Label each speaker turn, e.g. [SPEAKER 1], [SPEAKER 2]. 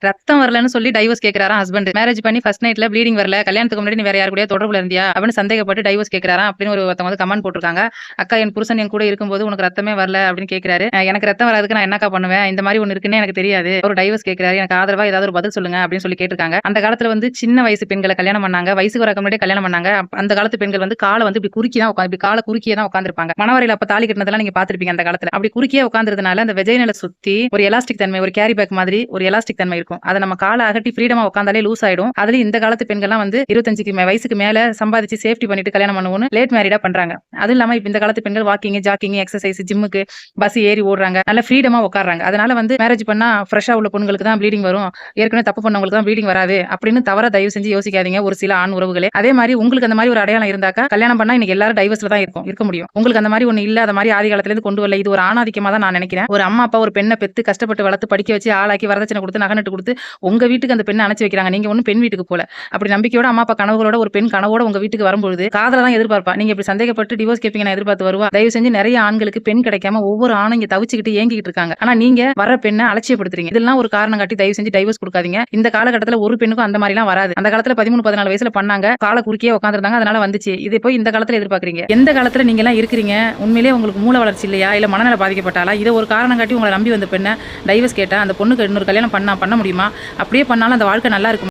[SPEAKER 1] ரத்தம் வரலன்னு சொல்லி டைவர்ஸ் கேட்கிறாராம் ஹஸ்பண்ட். மேரேஜ் பண்ணி ஃபர்ஸ்ட் நைட்ல ப்ளீடிங் வரல. கல்யாணத்துக்கு முன்னாடி நீ வேற யார் கூடயோ தொடர்புல இருந்தியா? அப்படின்னு சந்தேகப்பட்டு டைவர்ஸ் கேட்கிறாராம் அப்படின்னு ஒருத்தவங்க வந்து கமெண்ட் போட்டுருக்காங்க. அக்கா என் புருஷன் என் கூட இருக்கும்போது உனக்கு ரத்தமே வரல அப்படின்னு கேட்கிறாரு. எனக்கு ரத்தம் வராதுக்கு நான் என்னக்கா பண்ணுவேன்? இந்த மாதிரி ஒண்ணு இருக்குன்னே எனக்கு தெரியாது. ஒரு டைவர்ஸ் கேட்கிறாரு. எனக்கு ஆதரவா ஏதாவது ஒரு பதில் சொல்லுங்க அப்படின்னு சொல்லி கேட்டிருக்காங்க. அந்த காலத்துல வந்து சின்ன வயசு பெண்கள கல்யாணம் பண்ணாங்க. வயசுக்கு வரக்கு முன்னாடியே கல்யாணம் பண்ணாங்க. அந்த காலத்து பெண்கள் வந்து கால வந்து இப்படி குறுக்கி தான் இப்படி கால குறுக்கியே தான் உட்கார்ந்திருப்பாங்க. மணவரையில அப்ப தாலி கட்டினதெல்லாம் நீங்க பார்த்திருப்பீங்க அந்த காலத்துல. அப்படி குறுக்கியே உட்கார்ந்ததுனால அந்த வெஜைனல சுத்தி ஒரு எலாஸ்டிக் தன்மை, ஒரு கேரி பேக் மாதிரி ஒரு எலாஸ்டிக் தன்மை இருக்கும். அத நம்ம கால அகட்டி ஃப்ரீடமா உட்கார்ந்தாலே லூஸ் ஆயிடும். அதுலயும் இந்த காலத்து பெண்கள்லாம் வந்து 25க்கு வயசுக்கு மேல சம்பாதிச்சு சேஃப்டி பண்ணிட்டு கல்யாணம் பண்ணுவோம்னு லேட் மேரிடா பண்றாங்க. அதுவும் இல்லாம இப்ப இந்த காலத்து பெண்கள் வாக்கிங், ஜாக்கிங், எக்சர்சைஸ், ஜிம்முக்கு பஸ் ஏறி ஓடுறாங்க. நல்ல ஃப்ரீடமா உட்கார்றாங்க. அதனால வந்து மேரேஜ் பண்ணா ஃப்ரெஷ்ஷா உள்ள பொண்ணுங்களுக்கு தான் ப்ளீடிங் வரும். ஏற்கனவே தப்பு பண்ணவங்களுக்கு தான் ப்ளீடிங் வராது அப்படின்னு தவறா தயவு செஞ்சு யோசிக்காதீங்க ஒரு சில ஆண் உறவுகளே. அதே மாதிரி உங்களுக்கு அந்த மாதிரி ஒரு அடையாளம் இருந்தாக்கா கல்யாணம் பண்ணா இன்னைக்கு எல்லாரும் டைவர்ஸ்ல தான் இருக்க முடியும். உங்களுக்கு அந்த மாதிரி ஒண்ணு இல்ல. அந்த மாதிரி ஆதி காலத்துல இருந்து கொண்டு வரல. இது ஒரு ஆணாதிக்கமா தான் நான் நினைக்கிறேன். ஒரு அம்மா அப்பா ஒரு பெண்ணை பெத்து கஷ்டப்பட்டு வளர்த்து படிக்க வச்சு ஆளாக்கி வரதட்சணை கொடுத்து நகை நட்டு கொடுத்து உங்க வீட்டுக்கு அந்த பெண்ணை அனுப்பிச்சு வைக்கிறாங்க. நீங்க ஒன்னும் பெண் வீட்டுக்கு போல. அப்படி நம்பிக்கையோட அம்மா அப்பா கனவுகளோட ஒரு பெண் கனவோட உங்க வீட்டுக்கு வரும்போது காதல தான் எதிர்பார்ப்பா. நீங்க இப்படி சந்தேகப்பட்டு டிவோர்ஸ் கேப்பீங்க நான் எதிர்பார்த்து வருவா. தயவு செஞ்சு நிறைய ஆண்களுக்கு பெண் கிடைக்காம ஒவ்வொரு ஆணும் இங்க தவிச்சுக்கிட்டு ஏங்கிட்டு இருக்காங்க. ஆனா நீங்க வர பெண்ணை அலட்சியப்படுத்துறீங்க. இதெல்லாம் ஒரு காரணம் காட்டி தயவு செஞ்சு டைவர்ஸ் கொடுக்காதீங்க. இந்த காலகட்டத்துல ஒரு பெண்ணுக்கும் அந்த மாதிரி எல்லாம் வராது. அந்த காலத்துல 13, 14 வயசுல பண்ணாங்க. கால குறுக்கியே உட்கார்ந்திருந்தாங்க. அதனால வந்துச்சு. இதை போய் இந்த காலத்துல எதிர்பார்க்கறீங்க. எந்த காலத்துல நீங்க எல்லாம் இருக்கிறீங்க? உண்மையிலேயே உங்களுக்கு மூளை வளர்ச்சி இல்லையா? இல்ல மனநல பாதிக்கப்பட்டாலா? இதை ஒரு காரணம் காட்டி உங்களை நம்பி வந்த பெண்ணை டைவர்ஸ் கேட்டா அந்த பொண்ணுக்கு இன்னொரு கல்யாணம் பண்ண முடியுமா? அப்படியே பண்ணாலும் அந்த வாழ்க்கை நல்லா இருக்கும்.